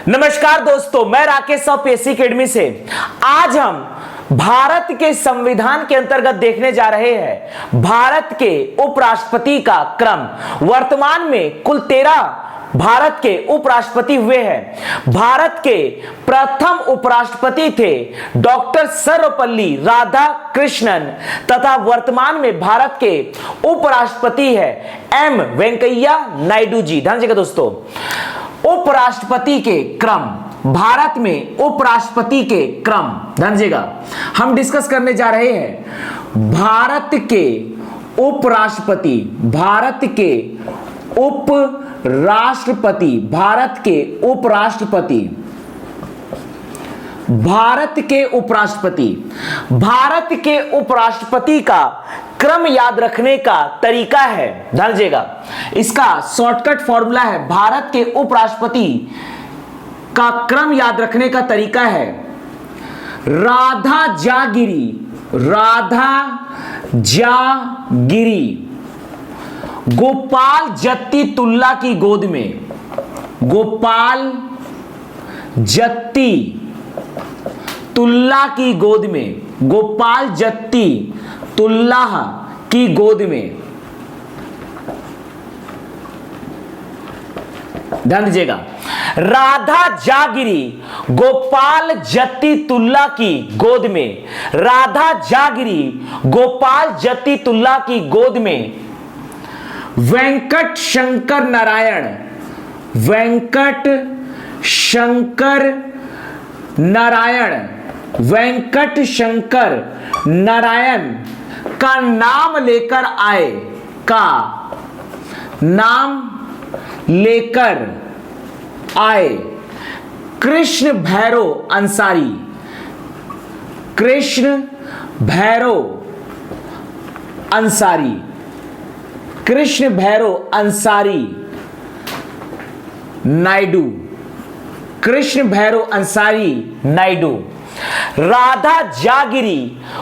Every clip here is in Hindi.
नमस्कार दोस्तों, मैं राकेश साहू पीएससी अकेडमी से। आज हम भारत के संविधान के अंतर्गत देखने जा रहे हैं भारत के उपराष्ट्रपति का क्रम। वर्तमान में कुल 13 भारत के उपराष्ट्रपति हुए हैं। भारत के प्रथम उपराष्ट्रपति थे डॉक्टर सर्वपल्ली राधाकृष्णन तथा वर्तमान में भारत के उपराष्ट्रपति है एम वेंकैया नायडू जी। ध्यान दीजिएगा दोस्तों, उपराष्ट्रपति के क्रम, भारत में उपराष्ट्रपति के क्रम, ध्यान दीजिएगा, हम डिस्कस करने जा रहे हैं भारत के उपराष्ट्रपति, भारत के उपराष्ट्रपति, भारत के उपराष्ट्रपति, भारत के उपराष्ट्रपति, भारत के उपराष्ट्रपति का क्रम याद रखने का तरीका है। ध्यान दीजिएगा, इसका शॉर्टकट फॉर्मूला है। भारत के उपराष्ट्रपति का क्रम याद रखने का तरीका है राधा जागिरी, राधा जागिरी, गोपाल जत्ती तुल्ला की गोद में, गोपाल जत्ती तुल्ला की गोद में, गोपाल जत्ती तुल्ला की गोद में। ध्यान दीजिएगा, राधा जागिरी गोपाल जत्ती तुल्ला की गोद में, राधा जागिरी गोपाल जत्ती तुल्ला की गोद में वेंकट शंकर नारायण, वेंकट शंकर नारायण, वेंकट शंकर नारायण का नाम लेकर आए, का नाम लेकर आए कृष्ण भैरव अंसारी, कृष्ण भैरव अंसारी, कृष्ण भैरव अंसारी नायडू, कृष्ण भैरव अंसारी नायडू। राधा जागिरी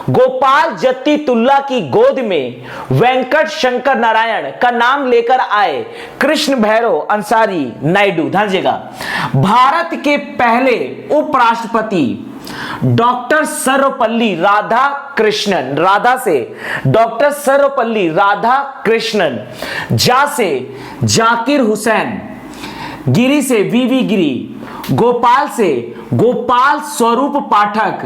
गोपाल जत्ती तुल्ला की गोद में वेंकट शंकर नारायण का नाम लेकर आए कृष्ण भैरव अंसारी नायडू। ध्यान दीजिएगा, भारत के पहले उपराष्ट्रपति डॉक्टर सर्वपल्ली राधाकृष्णन, राधा से डॉक्टर सर्वपल्ली राधाकृष्णन, जा से जाकिर हुसैन, गिरी से वीवी गिरी, गोपाल से गोपाल स्वरूप पाठक,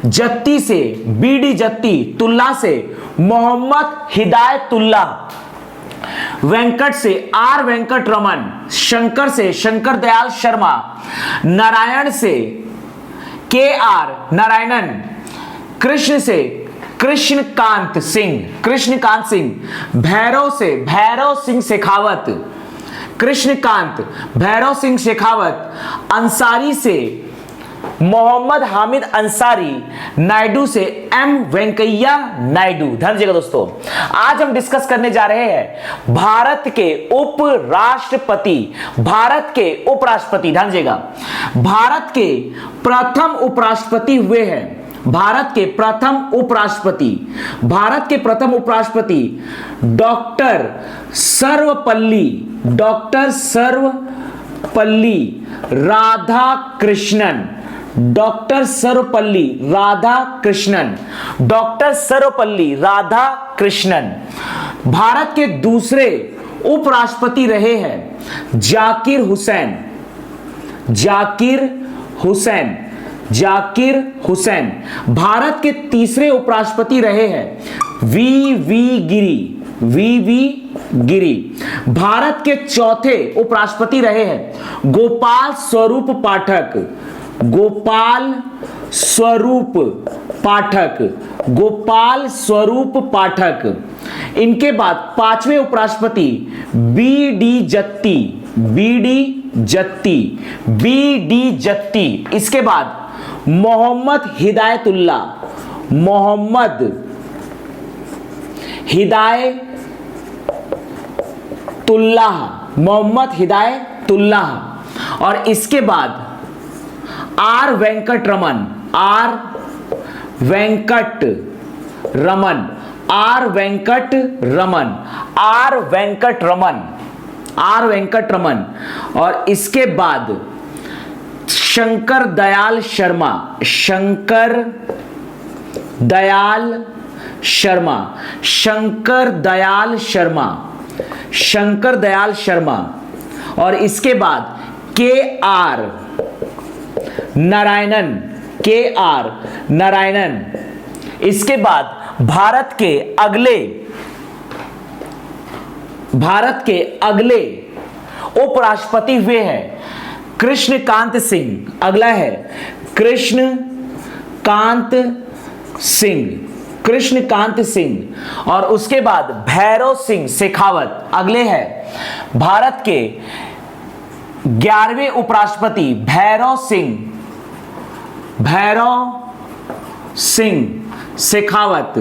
जत्ती से बीडी जत्ती, तुल्ला से मोहम्मद हिदायतुल्ला, वेंकट से आर वेंकट रमन, शंकर से शंकर दयाल शर्मा, नारायण से के आर नारायणन, कृष्ण से कृष्णकांत सिंह, कृष्णकांत सिंह, भैरव से भैरव सिंह शेखावत, कृष्णकांत भैरव सिंह शेखावत, अंसारी से मोहम्मद हामिद अंसारी, नायडू से एम वेंकैया नायडू। ध्यान दीजिएगा दोस्तों, आज हम डिस्कस करने जा रहे हैं भारत के उपराष्ट्रपति, भारत के उपराष्ट्रपति। ध्यान दीजिएगा, भारत के प्रथम उपराष्ट्रपति हुए हैं, भारत के प्रथम उपराष्ट्रपति, भारत के प्रथम उपराष्ट्रपति doctor Sarvepalli, doctor Sarvepalli Radhakrishnan, doctor Sarvepalli Radhakrishnan, doctor Sarvepalli Radhakrishnan. Bharat के दूसरे उपराष्ट्रपति रहे हैं जाकिर हुसैन, जाकिर हुसैन, जाकिर हुसैन। भारत के तीसरे उपराष्ट्रपति रहे हैं V V Giri, V V Giri. भारत के चौथे उपराष्ट्रपति रहे हैं गोपाल स्वरूप पाठक, गोपाल स्वरूप पाठक, गोपाल स्वरूप पाठक। इनके बाद पांचवें उपराष्ट्रपति B D Jatti, B D Jatti, B D Jatti. इसके बाद मोहम्मद हिदायतुल्ला, मोहम्मद हिदायतुल्ला, मोहम्मद हिदायतुल्ला। और इसके बाद R Venkat Raman, R Venkat Raman, R Venkat Raman, R Venkat Raman, R Venkat Raman. और इसके बाद शंकर दयाल शर्मा, शंकर दयाल शर्मा, शंकर दयाल शर्मा, शंकर दयाल शर्मा। और इसके बाद के आर नारायणन, के आर नारायणन। इसके बाद भारत के अगले उपराष्ट्रपति हुए हैं कृष्णकांत सिंह। अगला है कृष्णकांत सिंह, कृष्णकांत सिंह। और उसके बाद भैरव सिंह शेखावत अगले हैं भारत के 11वें उपराष्ट्रपति भैरव सिंह शेखावत,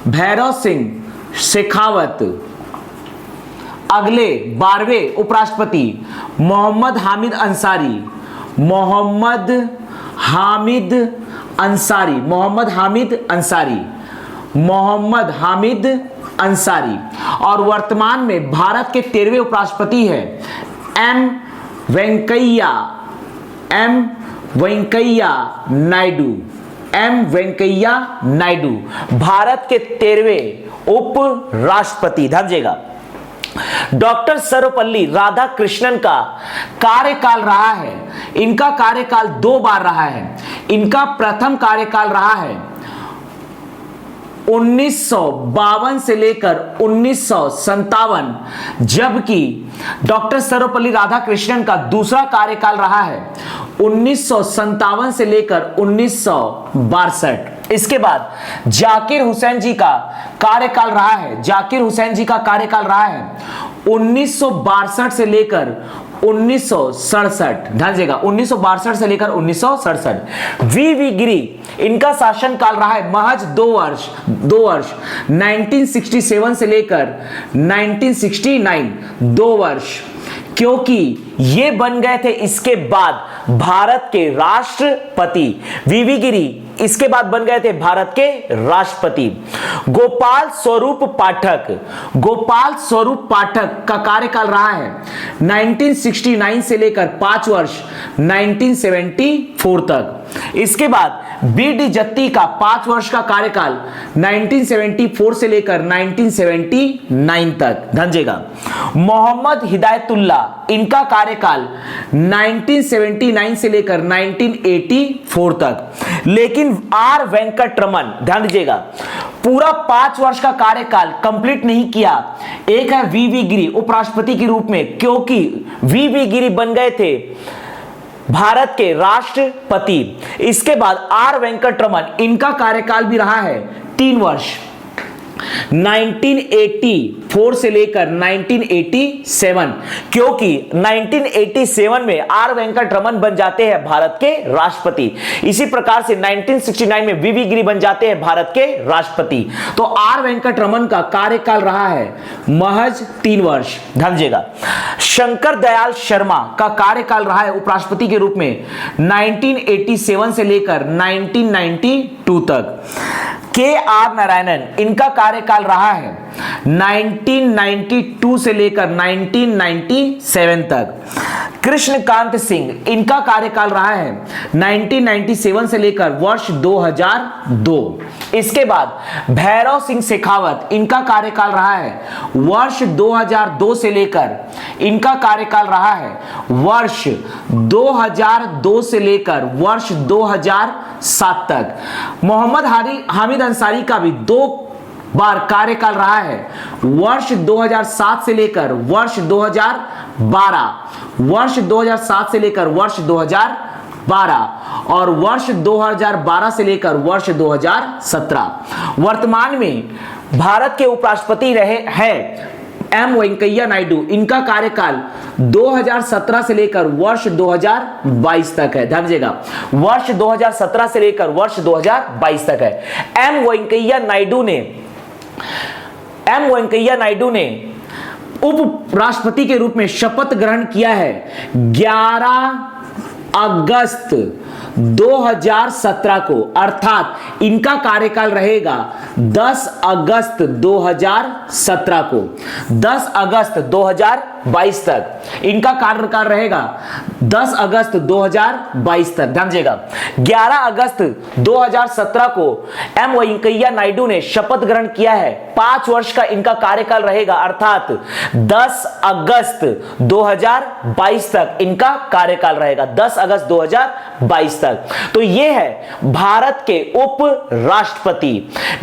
भैरव सिंह शेखावत। अगले 12वें उपराष्ट्रपति मोहम्मद हामिद अंसारी, मोहम्मद हामिद अंसारी, मोहम्मद हामिद अंसारी, मोहम्मद हामिद अंसारी। और वर्तमान में भारत के 13वें उपराष्ट्रपति हैं एम वेंकैया नायडू, एम वेंकैया नायडू भारत के 13वें उपराष्ट्रपति। ध्यान। डॉक्टर सर्वपल्ली राधाकृष्णन का कार्यकाल रहा है, इनका कार्यकाल 2 बार रहा है। इनका प्रथम कार्यकाल रहा है 1952 से लेकर 1957, जबकि डॉक्टर सर्वपल्ली राधाकृष्णन का दूसरा कार्यकाल रहा है 1957 से लेकर 1962। इसके बाद जाकिर हुसैन जी का कार्यकाल रहा है, जाकिर हुसैन जी का कार्यकाल रहा है 1962 से लेकर 1967। ध्यान दीजिएगा, 1962 से लेकर 1967। वी गिरी, इनका शासन काल रहा है महज 2 वर्ष 1967 से लेकर 1969, 2 वर्ष, क्योंकि ये बन गए थे इसके बाद भारत के राष्ट्रपति। वीवी गिरी इसके बाद बन गए थे भारत के राष्ट्रपति। गोपाल स्वरूप पाठक का कार्यकाल रहा है 1969 से लेकर 5 वर्ष 1974 तक। इसके बाद बी डी जत्ती का 5 वर्ष का कार्यकाल 1974 से लेकर 1979 तक। ध्यान। मोहम्मद हिदायतुल्ला, इनका कार्यकाल 1979 से लेकर 1984 तक। लेकिन आर वेंकटरमन, ध्यान दीजिएगा, पूरा 5 वर्ष का कार्यकाल कंप्लीट नहीं किया। एक है वी गिरी उपराष्ट्रपति के रूप में, क्योंकि वी गिरी बन गए थे भारत के राष्ट्रपति। इसके बाद आर वेंकटरमन, इनका कार्यकाल भी रहा है 3 वर्ष 1984 से लेकर 1987, क्योंकि 1987 में आर वेंकटरमन बन जाते हैं भारत के राष्ट्रपति। इसी प्रकार से 1969 में वी गिरी बन जाते हैं भारत के राष्ट्रपति। तो आर वेंकटरमन का कार्यकाल रहा है महज 3 वर्ष। ध्यान दीजिएगा। शंकर दयाल शर्मा का कार्यकाल रहा है उपराष्ट्रपति के रूप में 1987 से लेकर 1992 तक। के आर नारायणन, इनका कार्यकाल रहा है 1992 से लेकर 1997 तक। कृष्णकांत सिंह, इनका कार्यकाल रहा है 1997 से लेकर वर्ष 2002। इसके बाद भैरव सिंह शेखावत, इनका कार्यकाल रहा है वर्ष 2002 से लेकर, इनका कार्यकाल रहा है वर्ष 2002 से लेकर वर्ष 2007 तक। मोहम्मद हामिद अंसारी का भी 2 बार कार्यकाल रहा है वर्ष 2007 से लेकर वर्ष 2012, वर्ष 2007 से लेकर वर्ष 2012 और वर्ष 2012 से लेकर वर्ष 2017। वर्तमान में भारत के उपराष्ट्रपति रहे हैं एम वेंकैया नायडू, इनका कार्यकाल 2017 से लेकर वर्ष 2022 तक है। ध्यान दीजिएगा, वर्ष 2017 से लेकर वर्ष 2022 तक है। एम वेंकैया नायडू ने उपराष्ट्रपति के रूप में शपथ ग्रहण किया है 11 अगस्त 2017 को, अर्थात इनका कार्यकाल रहेगा 10 अगस्त 2017 को, 10 अगस्त 2022 तक। इनका कार्यकाल रहेगा 10 अगस्त 2022 तक। ध्यान दीजिएगा, 11 अगस्त 2017 को एम वेंकैया नायडू ने शपथ ग्रहण किया है। 5 वर्ष का इनका कार्यकाल रहेगा, अर्थात 10 अगस्त 2022 तक इनका कार्यकाल रहेगा, 10 अगस्त 2022 तक। तो यह है भारत के उपराष्ट्रपति।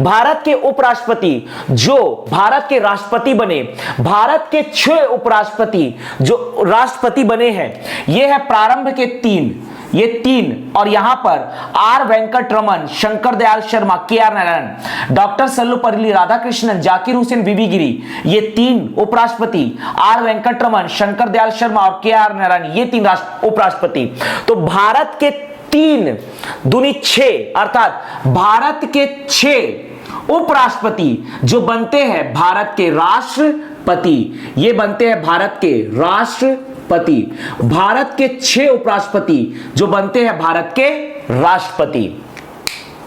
भारत के उपराष्ट्रपति जो भारत के राष्ट्रपति बने, भारत के 6 उपराष्ट्रपति जो राष्ट्रपति बने हैं, यह है प्रारंभ के 3, ये 3, और यहां पर आर वेंकट रमन, शंकर दयाल शर्मा, के आर नारायण, डॉक्टर सर्वपल्ली राधाकृष्णन, जाकिर हुसैन बीबी गिरी, ये 3 उपराष्ट्रपति, आर वेंकट रमन, शंकर दयाल शर्मा और के आर नारायण, ये 3 उपराष्ट्रपति। तो भारत के 3 दूनी 6, अर्थात भारत के 6 उपराष्ट्रपति जो बनते हैं भारत के राष्ट्रपति, ये बनते हैं भारत के राष्ट्रपति। भारत के 6 उपराष्ट्रपति जो बनते हैं भारत के राष्ट्रपति।